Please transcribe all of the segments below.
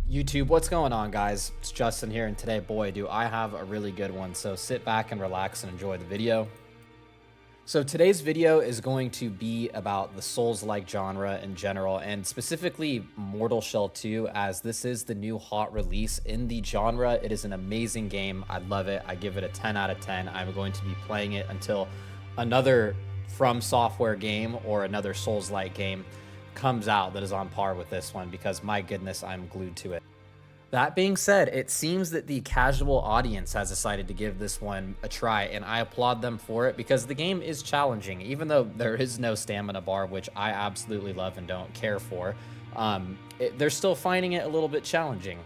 YouTube, what's going on, guys? It's Justin here, and today, boy, do I have a really good one. So sit back and relax and enjoy the video. So today's video is going to be about the Souls-like genre in general, and specifically Mortal Shell 2, as this is the new hot release in the genre. It is an amazing game. I love it. I give it a 10 out of 10. I'm going to be playing it until another From Software game or another Souls-like game comes out that is on par with this one, because my goodness, I'm glued to it. That being said, it seems that the casual audience has decided to give this one a try, and I applaud them for it because the game is challenging. Even though there is no stamina bar, which I absolutely love and don't care for, they're still finding it a little bit challenging.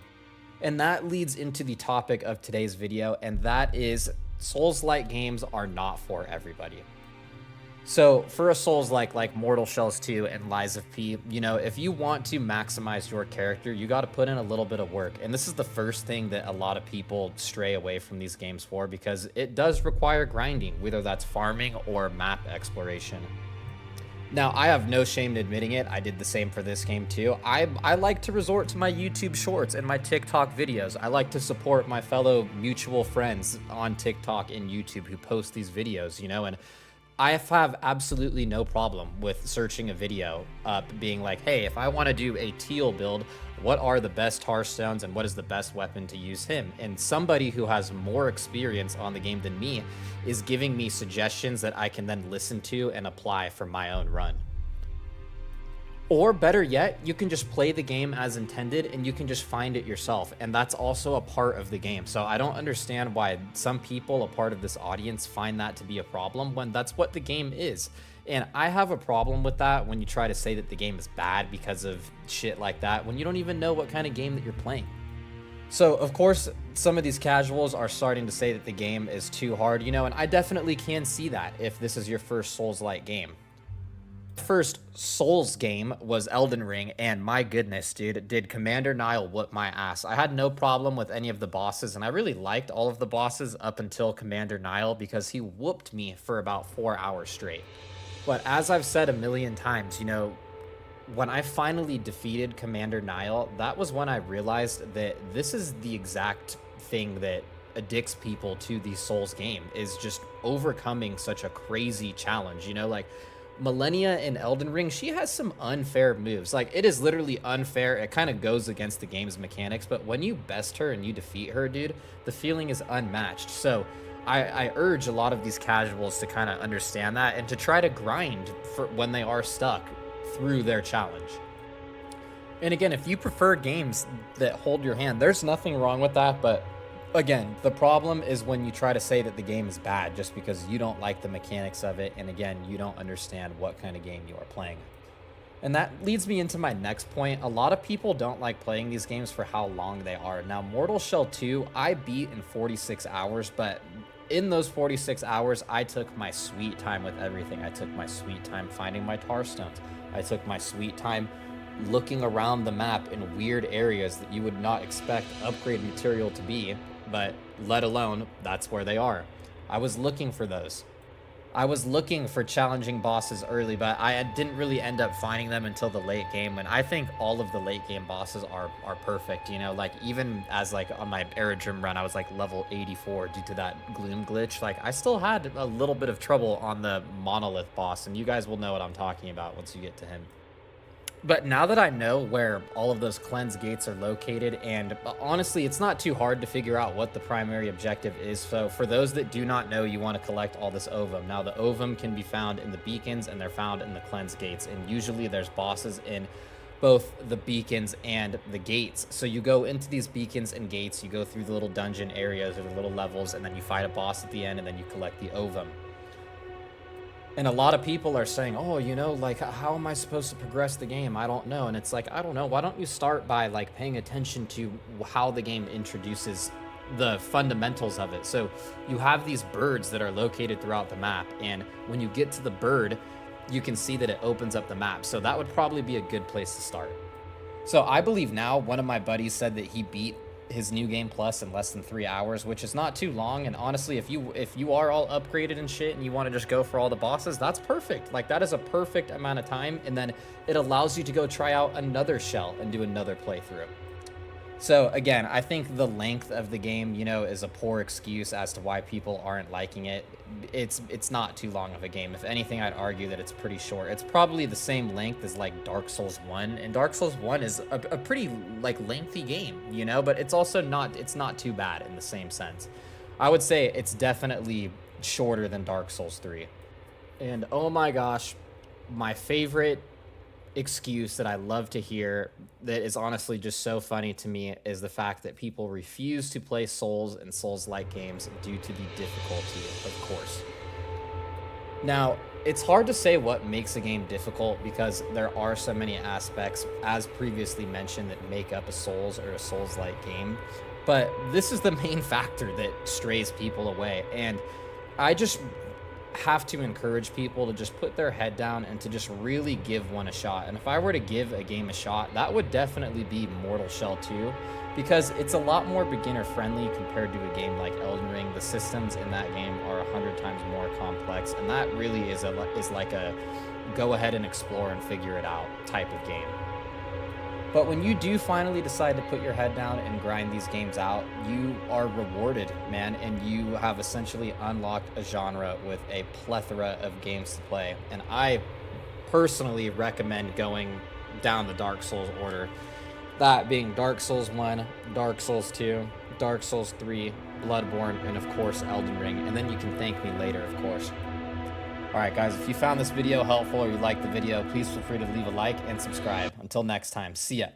And that leads into the topic of today's video, and that is Souls-like games are not for everybody. So for a Souls-like Mortal Shells 2 and Lies of P, you know, if you want to maximize your character, you got to put in a little bit of work. And this is the first thing that a lot of people stray away from these games for, because it does require grinding, whether that's farming or map exploration. Now, I have no shame in admitting it. I did the same for this game too. I like to resort to my YouTube shorts and my TikTok videos. I like to support my fellow mutual friends on TikTok and YouTube who post these videos, you know, and I have absolutely no problem with searching a video up, being like, hey, if I want to do a teal build, what are the best Hearthstones and what is the best weapon to use him? And somebody who has more experience on the game than me is giving me suggestions that I can then listen to and apply for my own run. Or better yet, you can just play the game as intended and you can just find it yourself. And that's also a part of the game. So I don't understand why some people, a part of this audience, find that to be a problem when that's what the game is. And I have a problem with that when you try to say that the game is bad because of shit like that, when you don't even know what kind of game that you're playing. So, of course, some of these casuals are starting to say that the game is too hard, you know, and I definitely can see that if this is your first Souls-like game. First Souls game was Elden Ring, and my goodness, dude, did Commander Nile whoop my ass. I had no problem with any of the bosses, and I really liked all of the bosses up until Commander Nile, because he whooped me for about 4 hours straight. But as I've said a million times, you know, when I finally defeated Commander Nile, that was when I realized that this is the exact thing that addicts people to the Souls game, is just overcoming such a crazy challenge, you know, like Millennia in Elden Ring, she has some unfair moves. Like, it is literally unfair. It kind of goes against the game's mechanics, but when you best her and you defeat her, dude, the feeling is unmatched. So I urge a lot of these casuals to kind of understand that and to try to grind for when they are stuck through their challenge. And again, if you prefer games that hold your hand, there's nothing wrong with that, but again, the problem is when you try to say that the game is bad just because you don't like the mechanics of it, and again, you don't understand what kind of game you are playing. And that leads me into my next point. A lot of people don't like playing these games for how long they are. Now, Mortal Shell 2, I beat in 46 hours, but in those 46 hours, I took my sweet time with everything. I took my sweet time finding my tar stones. I took my sweet time looking around the map in weird areas that you would not expect upgrade material to be, but let alone that's where they are. I was looking for those. I was looking for challenging bosses early, but I didn't really end up finding them until the late game, and I think all of the late game bosses are perfect, you know, like even as like on my Aerodrome run, I was like level 84 due to that gloom glitch. Like, I still had a little bit of trouble on the Monolith boss, and you guys will know what I'm talking about once you get to him. But now that I know where all of those cleanse gates are located, and honestly, it's not too hard to figure out what the primary objective is. So for those that do not know, you want to collect all this ovum. Now, the ovum can be found in the beacons, and they're found in the cleanse gates. And usually there's bosses in both the beacons and the gates. So you go into these beacons and gates, you go through the little dungeon areas or the little levels, and then you fight a boss at the end, and then you collect the ovum. And a lot of people are saying, oh, you know, like, how am I supposed to progress the game? I don't know. And it's like, I don't know. Why don't you start by like paying attention to how the game introduces the fundamentals of it? So you have these birds that are located throughout the map. And when you get to the bird, you can see that it opens up the map. So that would probably be a good place to start. So I believe now, one of my buddies said that he beat his new game plus in less than 3 hours, which is not too long. And honestly, if you are all upgraded and shit and you want to just go for all the bosses, that's perfect. Like, that is a perfect amount of time, and then it allows you to go try out another shell and do another playthrough. So again, I think the length of the game, you know, is a poor excuse as to why people aren't liking it. It's not too long of a game. If anything, I'd argue that it's pretty short. It's probably the same length as like Dark Souls 1, and Dark Souls 1 is a pretty like lengthy game, you know, but it's also not too bad in the same sense. I would say it's definitely shorter than Dark Souls 3. And oh my gosh, my favorite excuse that I love to hear that is honestly just so funny to me is the fact that people refuse to play Souls and Souls-like games due to the difficulty, of course. Now, it's hard to say what makes a game difficult because there are so many aspects, as previously mentioned, that make up a Souls or a Souls-like game. But this is the main factor that strays people away. And I just have to encourage people to just put their head down and to just really give one a shot. And if I were to give a game a shot, that would definitely be Mortal Shell 2, because it's a lot more beginner friendly compared to a game like Elden Ring. The systems in that game are 100 times more complex, and that really is like a go ahead and explore and figure it out type of game. But when you do finally decide to put your head down and grind these games out, you are rewarded, man, and you have essentially unlocked a genre with a plethora of games to play. And I personally recommend going down the Dark Souls order. That being Dark Souls 1, Dark Souls 2, Dark Souls 3, Bloodborne, and of course Elden Ring. And then you can thank me later, of course. Alright guys, if you found this video helpful or you liked the video, please feel free to leave a like and subscribe. Until next time, see ya.